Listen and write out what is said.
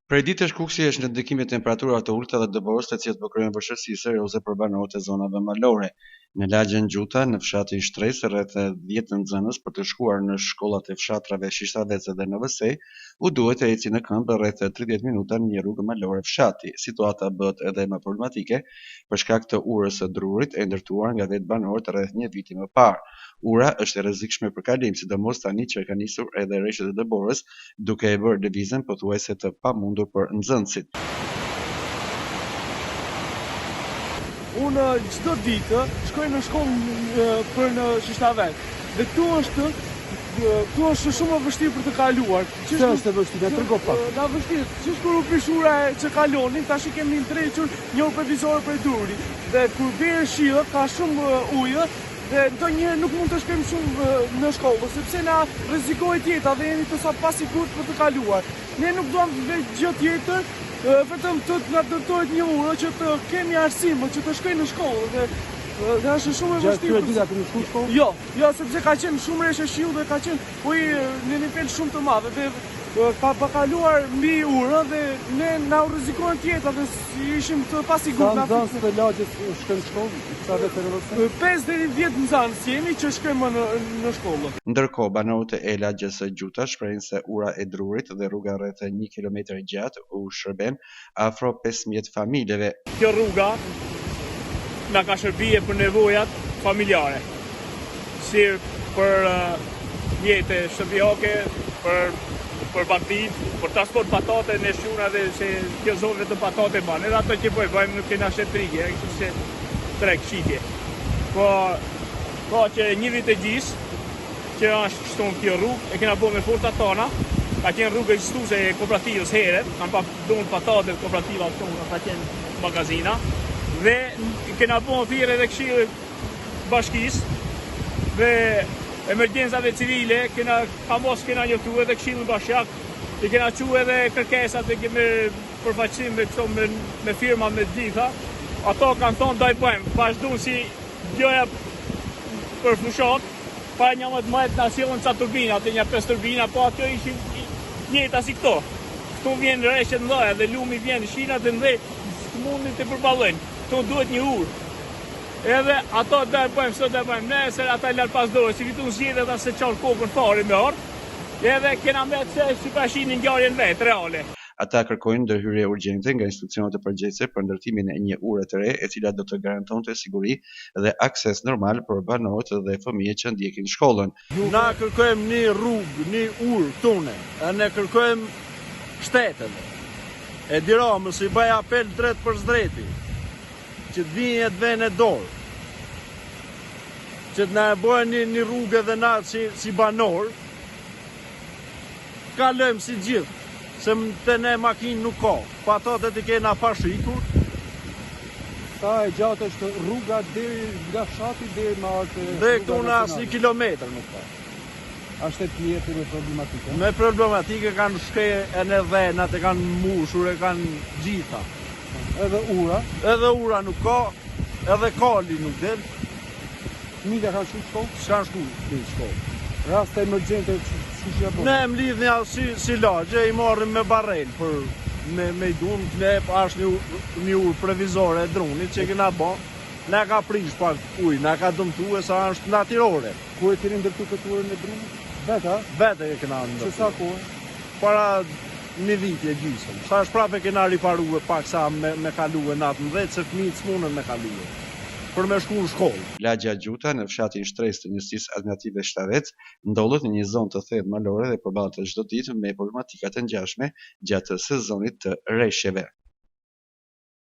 Prej ditësh Kuksi është në ndikim e temperaturave të ulta dhe dëborës të cilët po krijojnë vështirësi serioze për banorët e zonave malore. Në lagjen Gjuta, në fshatin Shtresë, rreth 10 nxënës për të shkuar në shkollat e fshatrave Shishtravece dhe Novosej, u duhet të ecin në këmbë rreth 30 minuta në një rrugë malore fshati. Situata bëhet edhe më problematike për shkak të urës së drurit e ndërtuar nga vetë banorët rreth një viti më parë. Ura është e rrezikshme për kalim, sidomos tani që ka nisur edhe rreshtet e dëborës, duke e bërë lëvizjen pothuajse të pamundur për nxënësit. Unë çdo ditë shkoj në shkollë për në Shishtravec. Dhe këtu është shumë e vështirë për të kaluar. Çfarë është e vështirë? Trego pak. Na vështirë. Siç kur u prish ura që kalonin, tash i kemi ndrequr një orë provizore për durin. Dhe kur bie shiu, ka shumë ujë dhe ndonjëherë nuk mund të shkojmë shumë në shkollë, sepse na rrezikohet jeta dhe jemi të sa pasigurt për të kaluar. Ne nuk duam të vetë gjë tjetër, vetëm të na dërtohet një urë që të kemi arsim, që të shkojmë në shkollë dhe është shumë e vështirë. Gjatë ditës në shkollë? Jo, sepse ka qenë shumë rreshe shiu dhe ka qenë ujë në nivel shumë të madh dhe ka kaluar mbi urë dhe ne na rrezikohen jeta dhe ishim të pasigurt. Sa nxënës të lagjes shkojnë në shkollë? Sa vetë në 5 deri 10 nxënës jemi që shkojmë në shkollë. Ndërkohë, banorët e lagjes së Gjuta shprehin se ura e drurit dhe rruga rreth 1 kilometër gjatë u shërben afro 15 familjeve. Kjo rruga na ka shërbyer për nevojat familjare, si për jetë shtëpiake, për bagdit, për transport patate në shuna dhe se kjo zonë vetëm patate banë. Edhe ato që bëjmë nuk kena shetrije, kështu se trek shitje. Po që një vit e gjysë që është shton kjo rrugë, e kena bërë me forcat tona, ka qenë rrugë ekzistuese e kooperativës herët, kanë dhënë patate kooperativa tonë, ka qenë magazina, dhe kena bërë thirrje edhe këshillë bashkisë dhe emergjensave civile, kena njoftuar edhe këshillin bashkiak, i kena quajtur edhe kërkesat dhe kemi përfaqësim me firma me gjitha. Ato kanë thonë do i bëjmë, vazhdon si gjoja për fushat, pa një më të nasilën ca turbina, të një 5 turbina, po ato ishin njëta si këto. Këtu vjen rreshtet mëdha dhe lumi vjen shinat dhe ndej, mundin të përballojnë. Këtu duhet një urë. Edhe ato do e bëjmë, sot do e bëjmë, nesër ata lart pas dorë, si vitun zgjedhjet ata se çon kokën fare me orë. Edhe kena me se si pashinin ngjarjen vetë reale. Ata kërkojnë ndërhyrje urgjente nga institucionet e përgjegjëse për ndërtimin e një ure të re, e cila do të garantonte siguri dhe akses normal për banorët dhe fëmijët që ndjekin shkollën. Na kërkojmë një rrugë, një urë tune, ne kërkojmë shtetën. E diramës i bëj apel drejt për zdreti, që të vinë të vene dorë, që të na e bojnë një rrugë edhe na si banor, kalojmë si gjithë, se të ne makinë nuk ka, patatet i kena pashikur. Sa e gjatë është rruga deri nga fshati deri në artë? Dhe këtu në asë 1 kilometër nuk ka. Ashtë të jetë me problematike? Me problematike kanë shke e në dhenat, e kanë mushur, e kanë gjitha. Edhe ura? Edhe ura nuk ka, edhe kali nuk del. Fëmijët kanë shku shkollë? S'kanë shku shkollë. Raste emergjente që ja bërë? Ne më lidhja si lagje, i marrim me barel për me i dunë, ne është një urë previzore e drunit që kena bon, ne ka prish pak ujë, ne ka dëmtu e sa është natyrore. Ku e keni ndërtu këtë urën e drunit? Vete, a? Vete e kena ndërtu. Që sa kohë? Para një vit e gjysëm. Sa është prape kena riparue pak sa me kaluë natën dhe se fëmijët s'munën me kaluë për me shku në shkollë. Lagja Gjuta në fshatin Shtresë të njësisë administrative Shtravec ndodhet në një zonë të thellë malore dhe përballet çdo ditë me problematika të ngjashme gjatë sezonit të rreshjeve.